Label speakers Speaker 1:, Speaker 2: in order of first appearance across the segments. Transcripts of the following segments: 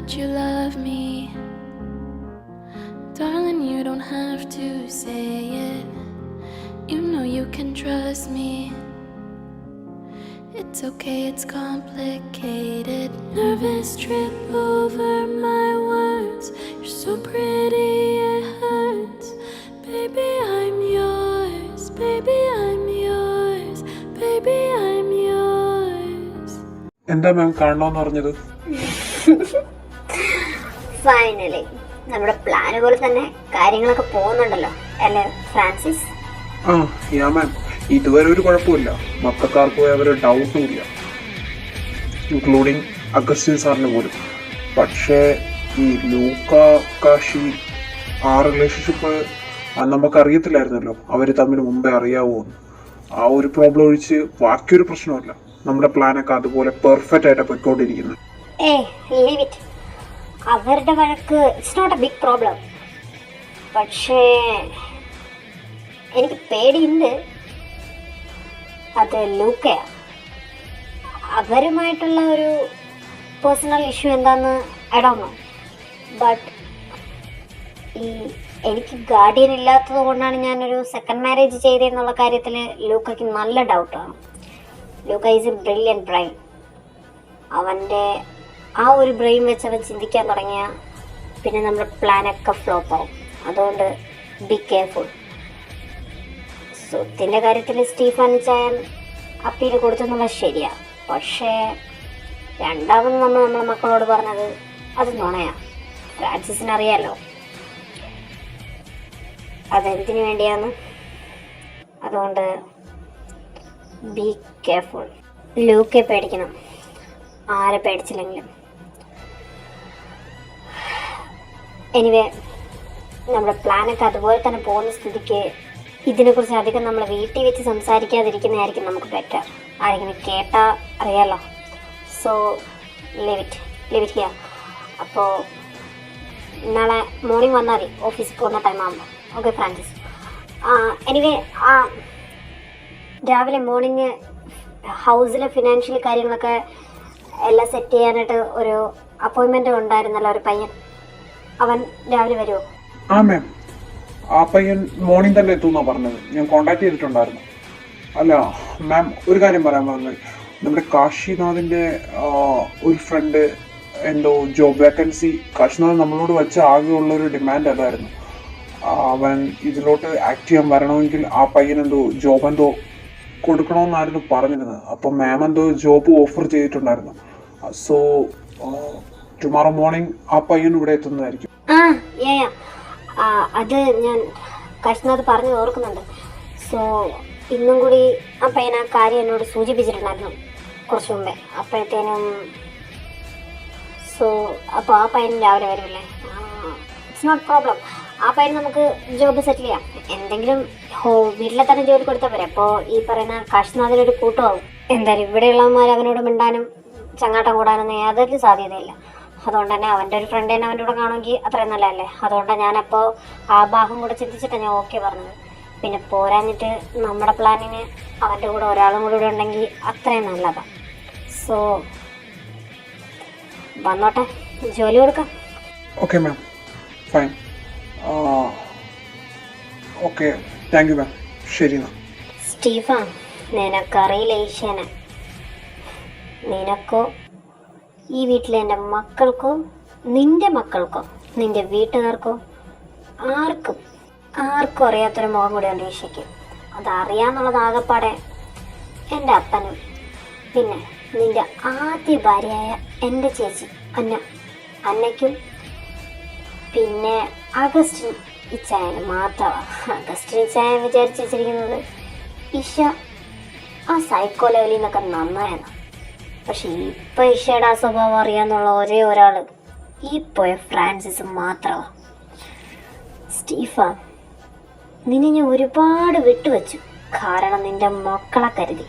Speaker 1: that you love me. Darling, you don't have to say it. You know you can trust me. It's okay, it's complicated. Nervous trip over my words. You're so pretty, it hurts. Baby, I'm yours. Baby, I'm yours. Baby, I'm yours.
Speaker 2: എന്താ മാം കാണണമെന്ന് പറഞ്ഞത്?
Speaker 3: Finally നമ്മുടെ plan പോലെ തന്നെ കാര്യങ്ങളൊക്കെ പോകുന്നുണ്ടല്ലോ അല്ലേ Francis?
Speaker 2: യാ മാം, ഇതുവരെ ഒരു കുഴപ്പമില്ല. മക്കാർക്ക് പോയി അവര് ഡൗട്ടും ഇല്ല, ഇൻക്ലൂഡിങ് അഗസ്റ്റിൻ സാറിന് പോലും. പക്ഷേ ഈ ലൂക്ക കാശി ആ റിലേഷൻഷിപ്പ് നമുക്കറിയത്തില്ലായിരുന്നല്ലോ, അവർ തമ്മിൽ മുമ്പേ അറിയാവോ. ആ ഒരു പ്രോബ്ലം ഒഴിച്ച് ബാക്കിയൊരു പ്രശ്നമല്ല. നമ്മുടെ പ്ലാനൊക്കെ അതുപോലെ പെർഫെക്റ്റ് ആയിട്ട് പോയിക്കൊണ്ടിരിക്കുന്നത്.
Speaker 3: അവരുടെ വഴക്ക് it's not a big problem. പക്ഷേ എനിക്ക് പേടിയുണ്ട്, അത് ലൂക്കയാ. അവരുമായിട്ടുള്ള ഒരു പേഴ്സണൽ ഇഷ്യൂ എന്താന്ന് ഐ ഡോണ്ട് നോ. ബട്ട് ഈ എനിക്ക് ഗാർഡിയൻ ഇല്ലാത്തത് കൊണ്ടാണ് ഞാനൊരു സെക്കൻഡ് മാരേജ് ചെയ്തതെന്നുള്ള കാര്യത്തിൽ ലൂക്കയ്ക്ക് നല്ല ഡൗട്ടാണ്. ലൂക്ക ഈസ് എ ബ്രില്യൻറ്റ് ബ്രെയിൻ. അവൻ്റെ ആ ഒരു ബ്രെയിൻ വെച്ച് അവൻ ചിന്തിക്കാൻ തുടങ്ങിയ പിന്നെ നമ്മുടെ പ്ലാനൊക്കെ ഫ്ലോപ്പ് ആവും. അതുകൊണ്ട് ബി കെയർഫുൾ. സ്വത്തിൻ്റെ കാര്യത്തിൽ സ്റ്റീഫൻ ചായൻ അപ്പീൽ കൊടുത്തെന്നുള്ളത് ശരിയാണ്. പക്ഷേ രണ്ടാമത് നമ്മളെ മക്കളോട് പറഞ്ഞത് അത് നുണയാണ്. ഫ്രാൻസിസിനറിയാലോ അതെന്തിനു വേണ്ടിയാന്ന്. അതുകൊണ്ട് ബി കെയർഫുൾ. ലൂക്കെ പേടിക്കണം, ആരെ പേടിച്ചില്ലെങ്കിലും. എനിവേ നമ്മുടെ പ്ലാനൊക്കെ അതുപോലെ തന്നെ പോകുന്ന സ്ഥിതിക്ക് ഇതിനെക്കുറിച്ച് അധികം നമ്മൾ വീട്ടിൽ വെച്ച് സംസാരിക്കാതിരിക്കുന്നതായിരിക്കും നമുക്ക് ബെറ്റർ. ആരെങ്കിലും കേട്ടാൽ അറിയാലോ. So live it here. അപ്പോൾ നാളെ മോർണിംഗ് വന്നാൽ മതി, ഓഫീസിൽ പോകുന്ന ടൈം ആകുമ്പോൾ. Okay Francis? എനിവേ രാവിലെ മോർണിംഗ് ഹൗസിലെ ഫിനാൻഷ്യൽ കാര്യങ്ങളൊക്കെ എല്ലാം സെറ്റ് ചെയ്യാനായിട്ട് ഒരു അപ്പോയിൻമെൻ്റ് ഉണ്ടായിരുന്നല്ലോ, ഒരു പയ്യൻ. അവൻ രാവിലെ വരുമോ?
Speaker 2: ആ മാം, ആ പയ്യൻ മോർണിംഗ് തന്നെ എത്തുമെന്നാണ് പറഞ്ഞത്. ഞാൻ കോണ്ടാക്ട് ചെയ്തിട്ടുണ്ടായിരുന്നു. അല്ല മാം, ഒരു കാര്യം പറയാൻ പറഞ്ഞത്, നമ്മുടെ കാശിനാഥിൻ്റെ ഒരു ഫ്രണ്ട് എന്തോ ജോബ് വേക്കൻസി കാശിനാഥ് നമ്മളോട് വെച്ച ആകെയുള്ളൊരു ഡിമാൻഡ് അതായിരുന്നു. അവൻ ഇതിലോട്ട് ആക്ട് ചെയ്യാൻ വരണമെങ്കിൽ ആ പയ്യൻ എന്തോ ജോബ് എന്തോ കൊടുക്കണമെന്നായിരുന്നു പറഞ്ഞിരുന്നത്. അപ്പം മാം എന്തോ ജോബ് ഓഫർ ചെയ്തിട്ടുണ്ടായിരുന്നു. സോ ടുമോറോ മോർണിംഗ് ആ പയ്യൻ ഇവിടെ എത്തുന്നതായിരിക്കും.
Speaker 3: അത് ഞാൻ കാശിനാഥ് പറഞ്ഞു ഓർക്കുന്നുണ്ട്. സോ ഇന്നും കൂടി ആ പയ്യൻ ആ കാര്യം എന്നോട് സൂചിപ്പിച്ചിട്ടുണ്ടായിരുന്നു കുറച്ച് മുമ്പേ. അപ്പോഴത്തേനും അപ്പോൾ ആ പയ്യൻ രാവിലെ വരുമല്ലേ? It's not problem. ആ പയ്യൻ നമുക്ക് ജോബ് സെറ്റിൽ ചെയ്യാം. എന്തെങ്കിലും വീട്ടിലെ തന്നെ ജോലി കൊടുത്താൽ പോരെ. അപ്പോൾ ഈ പറയുന്ന കാശിനാഥിനൊരു കൂട്ടമാവും. എന്തായാലും ഇവിടെയുള്ളവന്മാർ അവനോട് മിണ്ടാനും ചങ്ങാട്ടം കൂടാനൊന്നും യാതൊരു സാധ്യതയില്ല. അതുകൊണ്ട് തന്നെ അവൻ്റെ ഒരു ഫ്രണ്ട് തന്നെ അവൻ്റെ കൂടെ കാണുമെങ്കിൽ അത്രയും നല്ലതല്ലേ. അതുകൊണ്ടാണ് ഞാനപ്പോൾ ആ ഭാഗം കൂടെ ചിന്തിച്ചിട്ടാണ് ഞാൻ ഓക്കെ പറഞ്ഞത്. പിന്നെ പോരാഞ്ഞിട്ട് നമ്മുടെ പ്ലാനിന് അവൻ്റെ കൂടെ ഒരാളും കൂടെ ഉണ്ടെങ്കിൽ അത്രയും നല്ലതാണ്. സോ വന്നോട്ടെ, ജോലി കൊടുക്കാം.
Speaker 2: Okay ma'am, fine. Okay, thank you ma'am. ശരി എന്നാ.
Speaker 3: സ്റ്റീഫൻ, നിനക്കറിയില്ല ഈശാനെ, നിനക്കോ ഈ വീട്ടിലെ എൻ്റെ മക്കൾക്കോ നിൻ്റെ മക്കൾക്കോ നിൻ്റെ വീട്ടുകാർക്കോ ആർക്കും അറിയാത്തൊരു മുഖം കൂടിയുണ്ട് ഈശയ്ക്ക്. അതറിയാന്നുള്ളത് ആകെപ്പാടെ എൻ്റെ അപ്പനും പിന്നെ നിൻ്റെ ആദ്യ ഭാര്യയായ എൻ്റെ ചേച്ചി അന്നയ്ക്കും പിന്നെ അഗസ്റ്റിൻ ഇച്ചായന് മാത്രമാണ്. അഗസ്റ്റിൻ ഇച്ചായൻ വിചാരിച്ച് വെച്ചിരിക്കുന്നത് ഇഷ ആ സൈക്കോ ലെവലിൽ നിന്നൊക്കെ നന്നായെന്ന്. പക്ഷെ ഇപ്പം ഇഷയുടെ ആ സ്വഭാവം അറിയാന്നുള്ള ഒരേ ഒരാൾ ഈ പോയ ഫ്രാൻസിസ് മാത്രമാണ്. സ്റ്റീഫൻ, നിന്നെ ഞാൻ ഒരുപാട് വിട്ടുവെച്ചു, കാരണം നിന്റെ മക്കളെ കരുതി.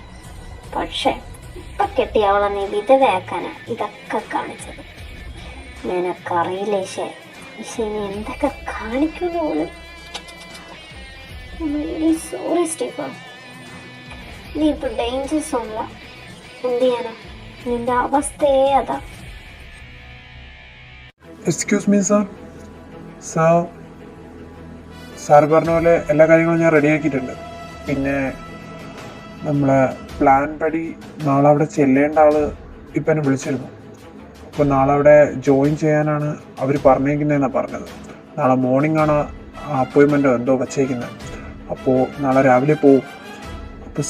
Speaker 3: പക്ഷെ ഇപ്പം കെട്ടിയ അവളെ നീ വിധവയാക്കാനാണ് ഇതൊക്കെ കാണിച്ചത്. നിനക്കറിയില്ല ഈശ ഇനി എന്തൊക്കെ കാണിക്കുന്നു പോലും. സോറി സ്റ്റീഫൻ, നീ ഇപ്പോൾ ഡേഞ്ചർ സോണില്ല. എന്ത് ചെയ്യാനാ, നിന്റെ അവസ്ഥയേ അതാ.
Speaker 2: Excuse me sir. സാർ പറഞ്ഞ പോലെ എല്ലാ കാര്യങ്ങളും ഞാൻ റെഡിയാക്കിയിട്ടുണ്ട്. പിന്നെ നമ്മളെ പ്ലാൻ പടി നാളെ അവിടെ ചെല്ലേണ്ട ആള് ഇപ്പം എന്നെ വിളിച്ചിരുന്നു. അപ്പോൾ നാളെ അവിടെ ജോയിൻ ചെയ്യാനാണ് അവർ പറഞ്ഞേക്കുന്നതെന്നാണ് പറഞ്ഞത്. നാളെ മോർണിംഗ് ആണ് അപ്പോയിൻമെൻറ്റോ എന്തോ വച്ചേക്കുന്നത്. അപ്പോൾ നാളെ രാവിലെ പോവും. അപ്പോൾ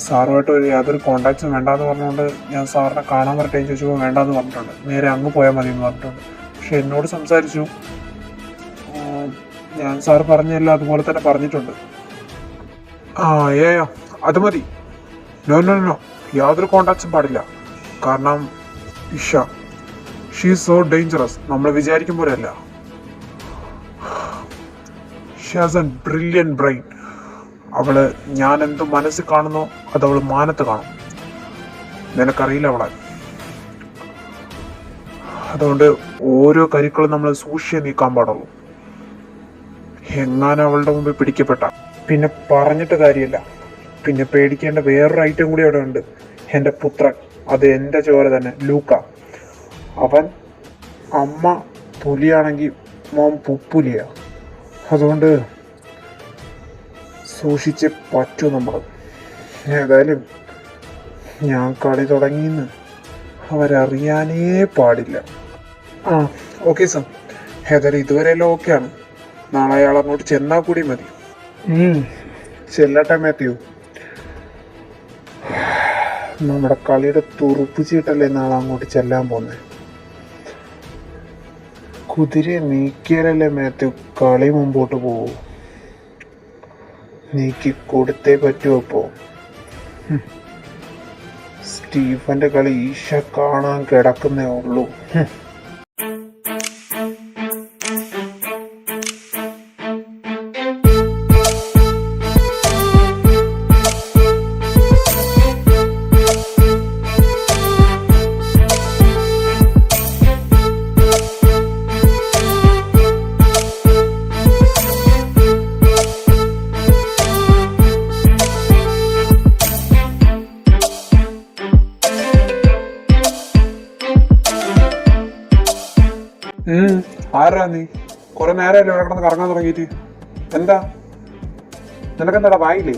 Speaker 2: സാറുമായിട്ട് യാതൊരു കോണ്ടാക്ട്സും വേണ്ടാന്ന് പറഞ്ഞുകൊണ്ട് ഞാൻ സാറിനെ കാണാൻ വരട്ടെ ചോദിച്ചപ്പോൾ വേണ്ടാന്ന് പറഞ്ഞിട്ടുണ്ട്. നേരെ അങ്ങ് പോയാൽ മതി എന്ന് പറഞ്ഞിട്ടുണ്ട്. പക്ഷെ എന്നോട് സംസാരിച്ചു. ഞാൻ സാർ പറഞ്ഞല്ല അതുപോലെ തന്നെ പറഞ്ഞിട്ടുണ്ട്. അത് മതി. നോ യാതൊരു കോണ്ടാക്ട്സും പാടില്ല. കാരണം ഷീ ഈസ് സോ ഡേഞ്ചറസ്. നമ്മൾ വിചാരിക്കും പോലെയല്ല. She has A brilliant brain. അവള് ഞാൻ എന്ത് മനസ്സിൽ കാണുന്നോ അത് അവള് മാനത്ത് കാണും. നിനക്കറിയില്ല അവളെ. അതുകൊണ്ട് ഓരോ കരുക്കളും നമ്മൾ സൂക്ഷിച്ച് നീക്കാൻ പാടുള്ളൂ. എങ്ങാനും അവളുടെ മുമ്പിൽ പിടിക്കപ്പെട്ട പിന്നെ പറഞ്ഞിട്ട് കാര്യമില്ല. പിന്നെ പേടിക്കേണ്ട വേറൊരു ഐറ്റം കൂടി അവിടെ ഉണ്ട്. എൻ്റെ പുത്രൻ, അത് എൻ്റെ ചോര തന്നെ, ലൂക്ക. അവൻ അമ്മ പുലിയാണെങ്കിൽ മോൻ പുപ്പുലിയ. അതുകൊണ്ട് സൂക്ഷിച്ച് പറ്റൂ നമ്മൾ. ഏതായാലും ഞാൻ കളി തുടങ്ങിയെന്ന് അവരറിയാനേ പാടില്ല. Okay sir. ഏതായാലും ഇതുവരെ എല്ലാം ഓക്കെയാണ്. നാളെ അയാൾ അങ്ങോട്ട് ചെന്നാൽ കൂടി മതി. ചെല്ലട്ടെ മാത്യു. നമ്മുടെ കളിയുടെ തുറുപ്പിച്ചിട്ടല്ലേ നാളെ അങ്ങോട്ട് ചെല്ലാൻ പോകുന്നത്. കുതിരയെ നീക്കിയാലല്ലേ മാത്യു കളി മുമ്പോട്ട് പോകൂ. നീക്കി കൊടുത്തേ പറ്റൂ. അപ്പോ സ്റ്റീഫന്റെ കളി ഈശ കാണാൻ കിടക്കുന്നേ ഉള്ളൂ. ആരാ നീ? കുറെ നേരമല്ലേ ഇവിടെ കിടന്ന് കറങ്ങാൻ തുടങ്ങിയിട്ട്? എന്താ നിനക്കെന്താടാ വായില്ലേ?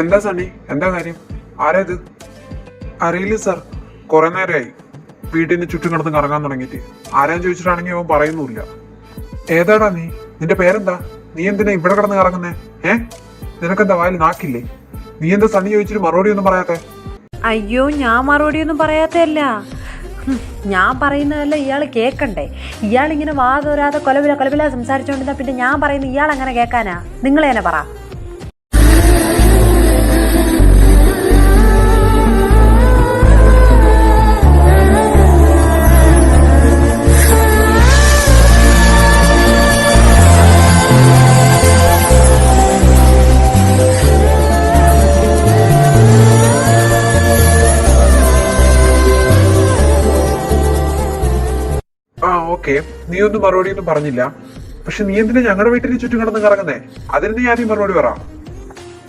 Speaker 2: എന്താ സണ്ണി, എന്താ കാര്യം? ആരാ ഇത്? അറിയില്ല സാർ. കുറെ നേരമായി വീട്ടിന് ചുറ്റും കിടന്ന് കറങ്ങാൻ തുടങ്ങിയിട്ട്. ആരാന്ന് ചോദിച്ചിട്ടാണെങ്കിൽ അവൻ പറയുന്നുമില്ല. ഏതാടാ നീ? നിന്റെ പേരെന്താ? നീ എന്തിനാ ഇവിടെ കിടന്ന് കറങ്ങുന്നേ? നിനക്കെന്താ വായിൽ നാക്കില്ലേ? നീ എന്താ സണ്ണി ചോദിച്ചിട്ട് മറുപടി ഒന്നും പറയാത്തെ?
Speaker 4: അയ്യോ, ഞാൻ മറുപടി ഒന്നും പറയാത്തല്ല. ഞാൻ പറയുന്നതല്ല ഇയാൾ കേൾക്കണ്ടേ? ഇയാളിങ്ങനെ വാതോരാതെ കൊലവില സംസാരിച്ചോണ്ടിരുന്ന പിന്നെ ഞാൻ പറയുന്ന ഇയാൾ അങ്ങനെ കേൾക്കാനാ? നിങ്ങൾ തന്നെ പറ.
Speaker 2: ഓക്കെ, നീ ഒന്നും മറുപടി ഒന്നും പറഞ്ഞില്ല. പക്ഷെ നീ എന്തിനാ ഞങ്ങളുടെ വീട്ടിന് ചുറ്റും കിടന്ന് കറങ്ങുന്നേ? അതിന് നീ ആദ്യം മറുപടി പറ.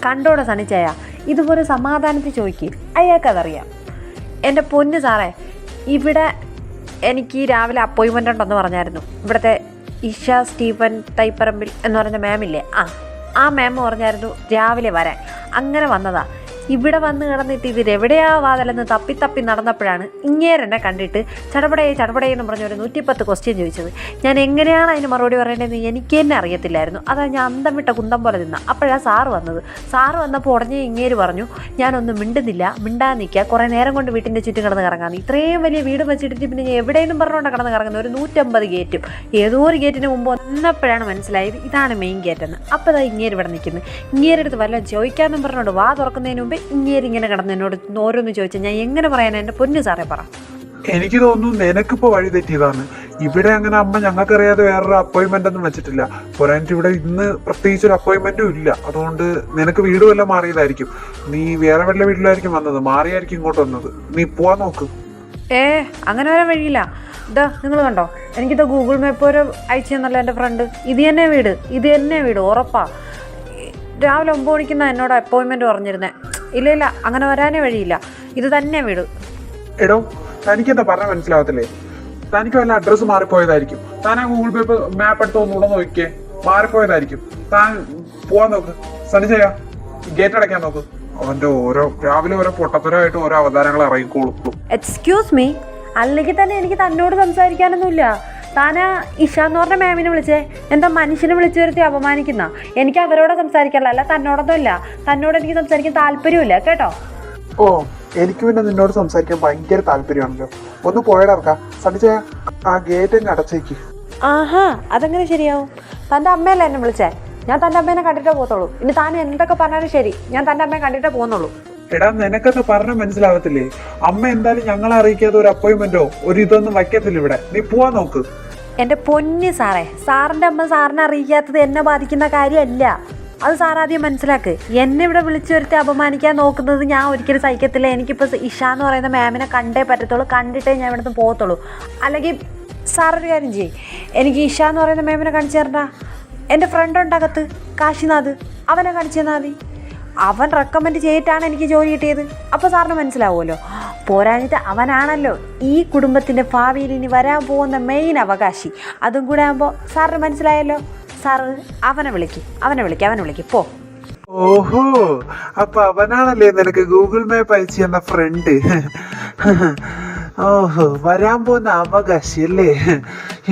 Speaker 4: കണ്ടോടെ സണിച്ചയ, ഇതുപോലെ സമാധാനത്തിൽ ചോദിക്ക്, അയാൾക്കതറിയാം. എൻ്റെ പൊന്ന് സാറേ, ഇവിടെ എനിക്ക് രാവിലെ അപ്പോയിൻമെൻ്റ് ഉണ്ടെന്ന് പറഞ്ഞായിരുന്നു. ഇവിടുത്തെ ഇഷ സ്റ്റീഫൻ തൈപ്പറമ്പിൽ എന്ന് പറയുന്ന മാമില്ലേ, ആ മാം പറഞ്ഞായിരുന്നു രാവിലെ വരാൻ. അങ്ങനെ വന്നതാ. ഇവിടെ വന്ന് കിടന്നിട്ട് ഇവരെവിടെയാ വാതിലെന്ന് തപ്പി നടന്നപ്പോഴാണ് ഇങ്ങേരെന്നെ കണ്ടിട്ട് ചടപടയെന്ന് പറഞ്ഞ ഒരു 110 ക്വസ്റ്റ്യൻ ചോദിച്ചത്. ഞാൻ എങ്ങനെയാണ് അതിന് മറുപടി പറയേണ്ടതെന്ന് എനിക്ക് തന്നെ അറിയത്തില്ലായിരുന്നു. അതാ ഞാൻ അന്തം വിട്ട കുന്തം പോലെ നിന്ന. അപ്പോഴാണ് സാറ് വന്നത്. സാറ് വന്നപ്പോൾ ഉടനെ ഇങ്ങേര് പറഞ്ഞു, ഞാനൊന്നും മിണ്ടാൻ നിൽക്കുക, കുറേ നേരം കൊണ്ട് വീട്ടിൻ്റെ ചുറ്റും കിടന്ന് കറങ്ങാൻ. ഇത്രയും വലിയ വീട് വെച്ചിട്ട് പിന്നെ ഞാൻ എവിടെയെങ്കിലും പറഞ്ഞുകൊണ്ടാണ് കിടന്ന് കറങ്ങുന്നത്. ഒരു 150 ഗേറ്റും ഏതോ ഒരു ഗേറ്റിന് മുമ്പ് വന്നപ്പോഴാണ് മനസ്സിലായത് ഇതാണ് മെയിൻ ഗേറ്റെന്ന്. അപ്പോൾ അതാ ഇങ്ങേര് ഇവിടെ നിൽക്കുന്നത്. ഇങ്ങേരെടുത്ത് വല്ലതും ചോദിക്കാമെന്നും പറഞ്ഞുകൊണ്ട് വാ തുറക്കുന്നതിന് മുമ്പ് ഇങ്ങനെ കിടന്ന് എന്നോട് ഓരോന്ന് ചോദിച്ചാൽ ഞാൻ എങ്ങനെ പറയാനാ? എൻ്റെ പൊന്നു സാറേ പറ.
Speaker 2: എനിക്ക് തോന്നുന്നു നിനക്കിപ്പോ വഴി തെറ്റിയതാണ്. ഇവിടെ അങ്ങനെ അമ്മ ഞങ്ങൾക്കറിയാതെ വേറൊരു അപ്പോയിന്റ്മെന്റ് ഒന്നും വെച്ചിട്ടില്ല. പോരാഞ്ഞിട്ട് ഇവിടെ ഇന്ന് പ്രത്യേകിച്ച് ഒരു അപ്പോയിന്റ്മെന്റും ഇല്ല. അതുകൊണ്ട് നിനക്ക് വീട് വല്ല മാറിയതായിരിക്കും. നീ വേറെ വല്ല വീട്ടിലായിരിക്കും വന്നത്, മാറിയായിരിക്കും ഇങ്ങോട്ട് വന്നത്. നീ പോവാൻ നോക്ക്.
Speaker 4: അങ്ങനെ വരാൻ വഴിയില്ല. ഇതാ നിങ്ങൾ കണ്ടോ, എനിക്കിത് ഗൂഗിൾ മാപ്പ് വരെ അയച്ചു തന്നല്ലോ എൻ്റെ ഫ്രണ്ട്. ഇത് തന്നെ വീട് ഉറപ്പാ. രാവിലെ 9 മണിക്കുന്ന എന്നോട് അപ്പോയിൻമെൻറ്റ് പറഞ്ഞിരുന്നേ. ഇല്ല, അങ്ങനെ വരാനേ വഴിയില്ല. ഇത് തന്നെ വീട്.
Speaker 2: എടോ, തനിക്കെന്താ പറഞ്ഞാൽ മനസ്സിലാവത്തില്ലേ? തനിക്ക് വല്ല അഡ്രസ്സ് മാറിപ്പോയതായിരിക്കും. താൻ ആ ഗൂഗിൾ മാപ്പ് എടുത്ത് ഒന്നുകൂടെ നോക്കിയേ, മാറിപ്പോയതായിരിക്കും. താൻ പോവാൻ നോക്ക്. സനിജയ ഗേറ്റ് അടയ്ക്കാൻ നോക്ക്. അവന്റെ രാവിലെ ഓരോ പൊട്ടത്തരമായിട്ട് ഓരോ അവതാരങ്ങൾ ഇറങ്ങിക്കോളും.
Speaker 4: എക്സ്ക്യൂസ് മീ, അല്ലെങ്കിൽ തന്നെ എനിക്ക് തന്നോട് സംസാരിക്കാനൊന്നുമില്ല. താനാ ഇഷ എന്ന് പറഞ്ഞ മാമിനെ വിളിച്ചേ എന്താ മനുഷ്യനെ വിളിച്ചു വരുത്തി അപമാനിക്കുന്ന? എനിക്ക് അവരോട് സംസാരിക്കാനുള്ള, അല്ല തന്നോടൊന്നും ഇല്ല. തന്നോട് എനിക്ക് സംസാരിക്കാൻ താല്പര്യമില്ല കേട്ടോ.
Speaker 2: ഓ, എനിക്ക് പിന്നെ നിന്നോട് സംസാരിക്കാൻ ഭയങ്കര താല്പര്യമാണല്ലോ. ഒന്ന് പോയടർക്ക. സനിജയ ആ ഗേറ്റ് തന്നെ അടച്ചേക്ക്.
Speaker 4: ആഹാ, അതെങ്ങനെ ശരിയാവും? തൻ്റെ അമ്മയല്ലേ എന്നെ വിളിച്ചേ? ഞാൻ തൻ്റെ അമ്മേനെ കണ്ടിട്ടേ പോകത്തുള്ളൂ. ഇനി താൻ എന്തൊക്കെ പറഞ്ഞാലും ശരി, ഞാൻ തൻ്റെ അമ്മയെ കണ്ടിട്ടേ പോകുന്നുള്ളൂ.
Speaker 2: എടാ, നിനക്കത് പറഞ്ഞ മനസ്സിലാവത്തില്ലേ? അമ്മ എന്തായാലും ഞങ്ങളെ അറിയിക്കാതെ ഒരു അപ്പോയിന്റ്മെന്റോ ഒരു ഇതൊന്നും വയ്ക്കത്തില്ല ഇവിടെ. നീ പോവാൻ നോക്ക്.
Speaker 4: എൻ്റെ പൊന്നി സാറേ, സാറിൻ്റെ അമ്മ സാറിനെ അറിയിക്കാത്തത് എന്നെ ബാധിക്കുന്ന കാര്യമല്ല. അത് സാറാദ്യം മനസ്സിലാക്ക്. എന്നെ ഇവിടെ വിളിച്ചു വരുത്തി അപമാനിക്കാൻ നോക്കുന്നത് ഞാൻ ഒരിക്കലും സഹിക്കത്തില്ല. എനിക്കിപ്പോൾ ഇഷ എന്ന് പറയുന്ന മാമിനെ കണ്ടേ പറ്റത്തുള്ളൂ. കണ്ടിട്ടേ ഞാൻ ഇവിടുന്ന് പോകത്തുള്ളൂ. അല്ലെങ്കിൽ സാറൊരു കാര്യം ചെയ്യും, എനിക്ക് ഇഷ എന്ന് പറയുന്ന മാമിനെ കാണിച്ചു തരണ്ട. എൻ്റെ ഫ്രണ്ട് ഉണ്ടകത്ത് കാശിനാഥ്, അവനെ കാണിച്ചു തന്നാൽ മതി. അവൻ റെക്കമെൻഡ് ചെയ്തിട്ടാണ് എനിക്ക് ജോലി കിട്ടിയത്. അപ്പോൾ സാറിന് മനസ്സിലാവുമല്ലോ. പോരാഞ്ഞിട്ട് അവനാണല്ലോ ഈ കുടുംബത്തിൻ്റെ ഭാവിയിൽ ഇനി വരാൻ പോകുന്ന മെയിൻ അവകാശി. അതും കൂടെ ആകുമ്പോൾ സാറിന് മനസ്സിലായല്ലോ. സാറ് അവനെ വിളിക്ക് പോ.
Speaker 2: ഓഹോ, അപ്പൊ അവനാണല്ലേ നിനക്ക് ഗൂഗിൾ മാപ്പ് അയച്ചു തന്ന ഫ്രണ്ട്. ഓഹോ, വരാൻ പോകുന്ന അവകാശി അല്ലേ?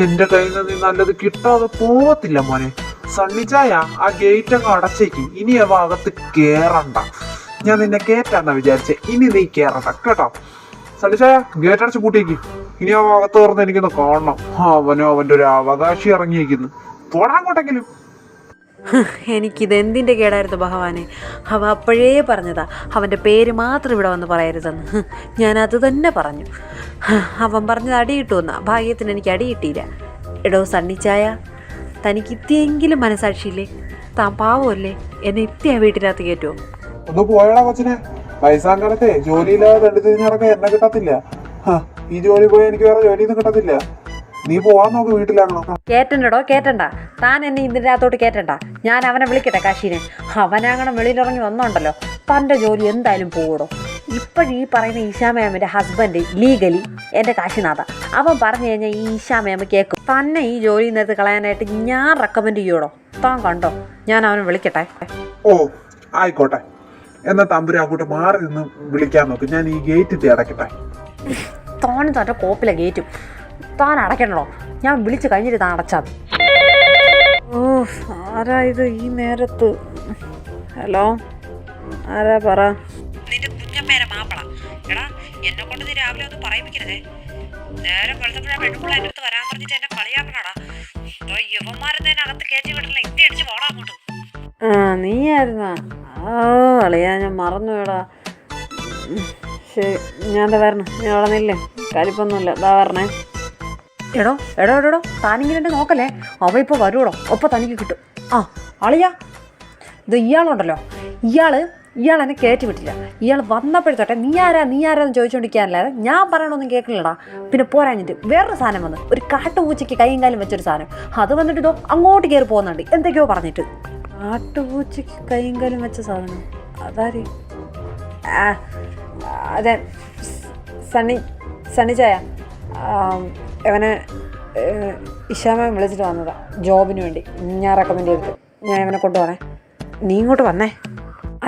Speaker 2: എന്റെ കയ്യിൽ നിന്ന് നല്ലത് കിട്ടാതെ പോവത്തില്ല മോനെ. സണ്ണിച്ചായ ആ ഗേറ്റ് അങ്ങ് അടച്ചേക്ക്. ഇനി അവ അകത്ത് കേറണ്ട. ഞാൻ നിന്നെ കേറ്റാന്നാ വിചാരിച്ചേ. ഇനി നീ കേറണ്ട കേട്ടോ. സണ്ണിച്ചായ ഗേറ്റ് അടച്ച് പൂട്ടിയേക്ക്. ഇനി അവ അകത്ത് തുറന്ന് എനിക്കൊന്ന് കാണണം. അവനോ അവന്റെ ഒരു അവകാശി ഇറങ്ങിയിരിക്കുന്നു. പോടാങ്ങോട്ടെങ്കിലും.
Speaker 4: എനിക്കിതെന്തിൻ്റെ കേടായിരുന്നു ഭഗവാനെ. അവ അപ്പോഴേ പറഞ്ഞതാ അവൻ്റെ പേര് മാത്രം ഇവിടെ വന്ന് പറയരുതെന്ന്. ഞാനത് തന്നെ പറഞ്ഞു. അവൻ പറഞ്ഞത് അടി കിട്ടുമെന്നാ. ഭാഗ്യത്തിന് എനിക്ക് അടി കിട്ടിയില്ല. എടോ സണ്ണിച്ചായ, തനിക്ക് ഇത്തിയെങ്കിലും മനസാക്ഷിയില്ലേ? താൻ പാവമല്ലേ? എന്നെ ഇത്തിയാ വീട്ടിനകത്ത് കയറ്റുമോ?
Speaker 2: ഒന്ന് പോയടാ കൊച്ചിനെ. വയസ്സാങ്കാലത്തെ ജോലിയില്ലാതെ തണ്ടി തിരിഞ്ഞിറക്കാൻ എന്നെ കിട്ടത്തില്ല. ഈ ജോലി പോയി എനിക്ക് വേറെ ജോലിയൊന്നും കിട്ടത്തില്ല. നീ പോവാൻ നോക്ക് വീട്ടിലാണോ.
Speaker 4: കേട്ടണ്ടോ? കേട്ടണ്ട. താൻ എന്നെ ഇതിൻ്റെ അകത്തോട്ട് കേട്ടണ്ട. ഞാൻ അവനെ വിളിക്കട്ടെ കാശീനെ. അവനങ്ങനെ വെളിയിലിറങ്ങി വന്നോണ്ടല്ലോ തൻ്റെ ജോലി എന്തായാലും പോകടോ. ഇപ്പോഴീ പറയുന്ന ഈശാ മാമിൻ്റെ ഹസ്ബൻഡ് ലീഗലി എൻ്റെ കാശിനാഥ. അവൻ പറഞ്ഞു കഴിഞ്ഞാൽ ഈ ഈശാ മാമ കേൾക്കും. തന്നെ ഈ ജോലി നേരത്ത് കളയാനായിട്ട് ഞാൻ റെക്കമെൻഡ് ചെയ്യോടോ. താൻ കണ്ടോ? ഞാൻ അവനെ വിളിക്കട്ടെ.
Speaker 2: ഓ, ആയിക്കോട്ടെ. എന്നാ തമ്പുരാക്കൂട്ട് മാറി നിന്ന് വിളിക്കാൻ നോക്ക്. ഞാൻ ഈ ഗേറ്റ് അടയ്ക്കട്ടെ.
Speaker 4: താനും തൻ്റെ കോപ്പിലെ ഗേറ്റും താൻ അടയ്ക്കണോ? ഞാൻ വിളിച്ച് കഴിഞ്ഞിട്ട് താൻ അടച്ചാൽ മതി. ഓ, ആരാ ഇത് ഈ നേരത്ത്? ഹലോ, ആരാ പറ? നിന്റെ കുഞ്ഞമ്മേരെ മാപ്പിള. എടാ, എന്നെ കൊണ്ട് നീ രാവിലെ ഒന്നും പറയിപ്പിക്കരുതേ. നേരം വെളുത്തപ്പോഴാ പെണ്ണുപിള്ള എൻ്റെ അടുത്ത് വരാൻ പറഞ്ഞിട്ട് എന്നെ കളിയാക്കണടാ. യുവന്മാരെ അകത്ത് കയറ്റി വിട്ടില്ല. ഇന്ത്യ അടിച്ച് പോടാ അങ്ങോട്ട്. നീ ആയിരുന്നാ? അളിയാ, ഞാൻ മറന്നു വേടാ. ശരി, ഞാൻ എന്താ വരണം? ഞാൻ അവിടെ നില്ലേ, കരിപ്പൊന്നുമില്ല. ഇതാ വരണേ. എടോ, താനിങ്ങനെ നോക്കല്ലേ. അവ ഇപ്പോൾ വരുവോടോ. ഒപ്പം തനിക്ക് കിട്ടും. അളിയാ, ഇത് ഇയാളുണ്ടല്ലോ, ഇയാൾ എന്നെ കയറ്റി വിട്ടില്ല. ഇയാൾ വന്നപ്പോഴത്തോട്ടെ നീ ആരാന്ന് ചോദിച്ചുകൊണ്ടിരിക്കാനല്ലാതെ ഞാൻ പറയണമൊന്നും കേൾക്കില്ലടാ. പിന്നെ പോരാഞ്ഞിട്ട് വേറൊരു സാധനം വന്ന്, ഒരു കാട്ടുപൂച്ചയ്ക്ക് കൈയും കാലും വെച്ചൊരു സാധനം. അത് വന്നിട്ട് ഇതോ അങ്ങോട്ട് കയറി പോകുന്നുണ്ട് എന്തൊക്കെയോ പറഞ്ഞിട്ട്. കാട്ടുപൂച്ചയ്ക്ക് കൈയും കാലും വെച്ച സാധനം അതാര്? അതെ, സണ്ണിച്ചായ. ഇവനെ ഇഷാമ വിളിച്ചിട്ട് വന്നതാ ജോബിന് വേണ്ടി. ഞാൻ റെക്കമെൻഡ് ചെയ്തിട്ട് ഞാൻ ഇവനെ കൊണ്ടുപോകണേ. നീ ഇങ്ങോട്ട് വന്നേ.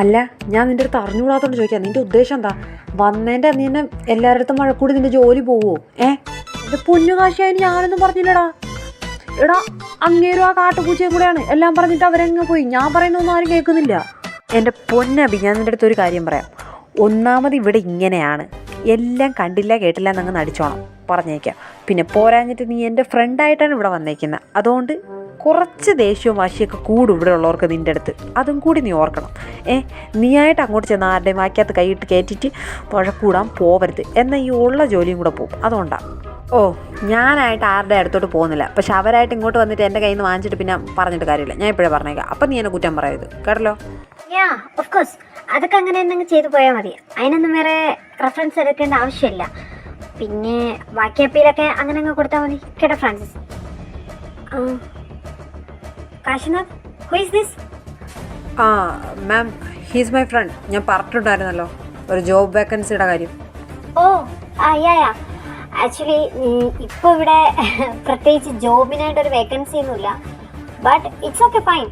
Speaker 4: അല്ല, ഞാൻ നിൻ്റെ അടുത്ത് അറിഞ്ഞുകൂടാത്തോണ്ട് ചോദിക്കാം. നിൻ്റെ ഉദ്ദേശം എന്താ? വന്നതിൻ്റെ നീ എന്നെ എല്ലാവരുടെ അടുത്തും മഴക്കൂടി നിൻ്റെ ജോലി പോവുമോ? എൻ്റെ പൊന്നു കാശിയായി ഞാനൊന്നും പറഞ്ഞില്ലടാ. എടാ, അങ്ങേരും ആ കാട്ടുപൂച്ചയും കൂടെയാണ് എല്ലാം പറഞ്ഞിട്ട് അവരെങ്ങ് പോയി. ഞാൻ പറയുന്നൊന്നും ആരും കേൾക്കുന്നില്ല. എൻ്റെ പൊന്നബി, ഞാൻ നിൻ്റെ അടുത്തൊരു കാര്യം പറയാം. ഒന്നാമത് ഇവിടെ ഇങ്ങനെയാണ്, എല്ലാം കണ്ടില്ല കേട്ടില്ല എന്നങ്ങ് നടിച്ചോണം പറഞ്ഞേക്കാം. പിന്നെ പോരാഞ്ഞിട്ട് നീ എൻ്റെ ഫ്രണ്ടായിട്ടാണ് ഇവിടെ വന്നേക്കുന്നത്. അതുകൊണ്ട് കുറച്ച് ദേഷ്യവും വാശിയൊക്കെ കൂടും ഇവിടെ ഉള്ളവർക്ക് നിൻ്റെ അടുത്ത്. അതും കൂടി നീ ഓർക്കണം. നീയായിട്ട് അങ്ങോട്ട് ചെന്ന് ആരുടെയും വാക്കകത്ത് കൈയിട്ട് കയറ്റിയിട്ട് വഴക്കൂടാൻ പോവരുത്. എന്നാൽ ഈ ഉള്ള ജോലിയും കൂടെ പോവും. അതുകൊണ്ടാണ്. ഓ, ഞാനായിട്ട് ആരുടെ അടുത്തോട്ട് പോകുന്നില്ല. പക്ഷെ അവരായിട്ട് ഇങ്ങോട്ട് വന്നിട്ട് എൻ്റെ കയ്യിൽ നിന്ന് വാങ്ങിച്ചിട്ട് പിന്നെ പറഞ്ഞിട്ട് കാര്യമില്ല. ഞാൻ ഇപ്പോഴേ പറഞ്ഞേക്കാം. അപ്പം നീ എന്നെ കുറ്റം പറയരുത് കേട്ടല്ലോ.
Speaker 3: ഓഫ് കോഴ്സ്, അതൊക്കെ അങ്ങനെ എന്തെങ്കിലും ചെയ്തു പോയാൽ മതി. അതിനൊന്നും വേറെ റെഫറൻസ് എടുക്കേണ്ട ആവശ്യമില്ല. പിന്നെ ബാക്കി അപ്പീലൊക്കെ അങ്ങനെ അങ്ങ് കൊടുത്താൽ മതി കേട്ടോ Francis. Kashinath, who is this?
Speaker 4: Ma'am, he's my friend. ഞാൻ പറഞ്ഞിട്ടുണ്ടായിരുന്നല്ലോ ഒരു ജോബ് വേക്കൻസിയുടെ കാര്യം.
Speaker 3: ഓ, യാ. ആക്ച്വലി ഇപ്പോൾ ഇവിടെ പ്രത്യേകിച്ച് ജോബിനായിട്ടൊരു വേക്കൻസി ഒന്നുമില്ല. But it's okay, fine.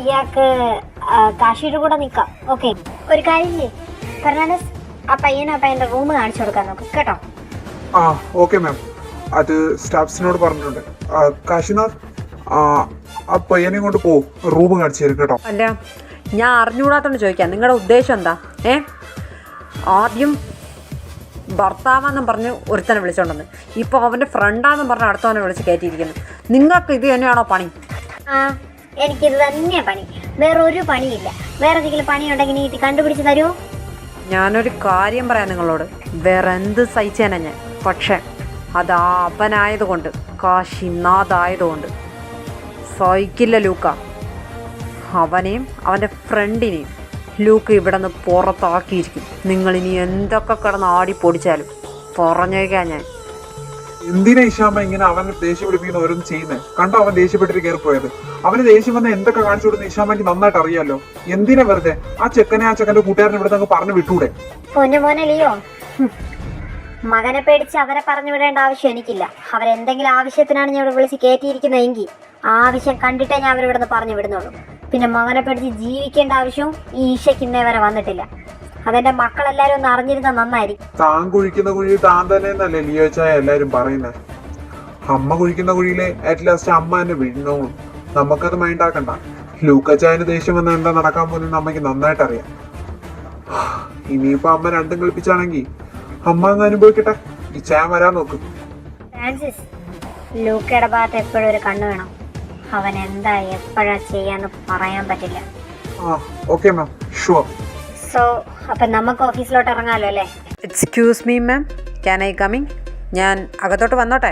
Speaker 3: ഇയാൾക്ക് കാശിയുടെ കൂടെ നിൽക്കാം. ഓക്കെ, ഒരു കാര്യമില്ലേ ഫെർണാണ്ടസ്, ആ പയ്യൻ്റെ റൂം കാണിച്ചു കൊടുക്കാൻ നോക്കും കേട്ടോ.
Speaker 2: ആ ഓക്കെ മാം, അത് സ്റ്റാഫ്സിനോട് പറഞ്ഞിട്ടുണ്ട്. കാശിനാഥ്, ആ പയ്യനെ കൊണ്ട് റൂം കാണിച്ചു തരും കേട്ടോ.
Speaker 4: അല്ല, ഞാൻ അറിഞ്ഞുകൂടാത്തോണ്ട് ചോദിക്കാം, നിങ്ങളുടെ ഉദ്ദേശം എന്താ? ആദ്യം ഭർത്താവെന്നും പറഞ്ഞ് ഒരുത്തനെ വിളിച്ചോണ്ടെന്ന്, ഇപ്പോൾ അവൻ്റെ ഫ്രണ്ടാണെന്നും പറഞ്ഞ് അടുത്തവനെ വിളിച്ച് കയറ്റിയിരിക്കുന്നു. നിങ്ങൾക്ക് ഇത് തന്നെയാണോ പണി?
Speaker 3: ആ, എനിക്കിത് തന്നെയാണ് പണി, വേറെ ഒരു പണിയില്ല. വേറെ എന്തെങ്കിലും പണിയുണ്ടെങ്കിൽ നീ കണ്ടുപിടിച്ച് തരുമോ?
Speaker 4: ഞാനൊരു കാര്യം പറയാം നിങ്ങളോട്, വേറെ എന്ത് സഹിച്ചേനെ ഞാൻ, പക്ഷേ അത് അവനായതുകൊണ്ട്, കാശിനാഥായതുകൊണ്ട് സഹിക്കില്ല ലൂക്ക. അവനെയും അവൻ്റെ ഫ്രണ്ടിനെയും ലൂക്ക് ഇവിടെ നിന്ന് പുറത്താക്കിയിരിക്കും. നിങ്ങളിനി എന്തൊക്കെ കിടന്ന് ആടിപ്പൊടിച്ചാലും പറഞ്ഞേക്കാം ഞാൻ.
Speaker 2: എന്തിനാ ഇഷാമ്മ ഇങ്ങനെ അവനെ ദേഷ്യം പിടിപ്പിക്കുന്ന ഓരോന്നും ചെയ്യുന്നത്? കണ്ടോ അവൻ ദേഷ്യപ്പെട്ടിട്ട് കയറിപ്പോയത്? അവന് ദേഷ്യം വന്ന എന്തൊക്കെ കാണിച്ചു കൊടുക്കുന്ന ഇഷാമ്മയ്ക്ക് നന്നായിട്ട് അറിയാലോ. എന്തിനാ വെറുതെ ആ ചെക്കന്റെ കൂട്ടുകാരനെ ഇവിടെ നിന്ന് പറഞ്ഞു വിട്ടൂടെ?
Speaker 3: മോനെ ലിയോ, മകനെ പേടിച്ച് അവരെ പറഞ്ഞു വിടേണ്ട ആവശ്യം എനിക്കില്ല. അവരെന്തെങ്കിലും ആവശ്യത്തിനാണ് ഞാൻ ഇവിടെ വിളിച്ച് കയറ്റിയിരിക്കുന്നതെങ്കിൽ ആവശ്യം കണ്ടിട്ടേ ഞാൻ അവരിവിടെ നിന്ന് പറഞ്ഞു വിടുന്നുള്ളൂ. പിന്നെ മകനെ പേടിച്ച് ജീവിക്കേണ്ട ആവശ്യവും ഈ ഈശയ്ക്ക് ഇന്നേ വരെ വന്നിട്ടില്ല. അതെന്റെ മക്കളെല്ലാരും ഒന്ന് അറിഞ്ഞിരുന്ന നന്നായിരിക്കും.
Speaker 2: താൻ കുഴിക്കുന്ന കുഴി താൻ തന്നെ എന്നല്ലേ ലിയോച്ചായ എല്ലാരും പറയുന്നത്. അമ്മ കുഴിക്കുന്ന കുഴിയിലെ അറ്റ്ലാസ്റ്റ് അമ്മ തന്നെ വീഴുന്നോളും. നമുക്കത് മൈൻഡാക്കണ്ട. ലൂക്കച്ചായന് ദേഷ്യം വന്ന എന്താ നടക്കാൻ പോകുന്ന അമ്മയ്ക്ക് നന്നായിട്ട് അറിയാം. ഇനിയിപ്പോ അമ്മ രണ്ടും കളിപ്പിച്ചാണെങ്കിൽ അമ്മ അങ്ങ് അനുഭവിക്കട്ടെ. ഈ ചായ വരാൻ നോക്കും.
Speaker 3: ഫ്രാൻസിസ്, ലൂക്കയുടെ ഭാഗത്ത് എപ്പോഴും ഒരു കണ്ണു വേണം. അവൻ എന്താ എപ്പോഴാ ചെയ്യാന്ന് പറയാൻ പറ്റില്ല.
Speaker 2: Okay ma'am, sure.
Speaker 3: സോ അപ്പം നമുക്ക് ഓഫീസിലോട്ട് ഇറങ്ങാമല്ലോ അല്ലേ?
Speaker 4: Excuse me ma'am, can I coming? ഞാൻ അകത്തോട്ട് വന്നോട്ടെ?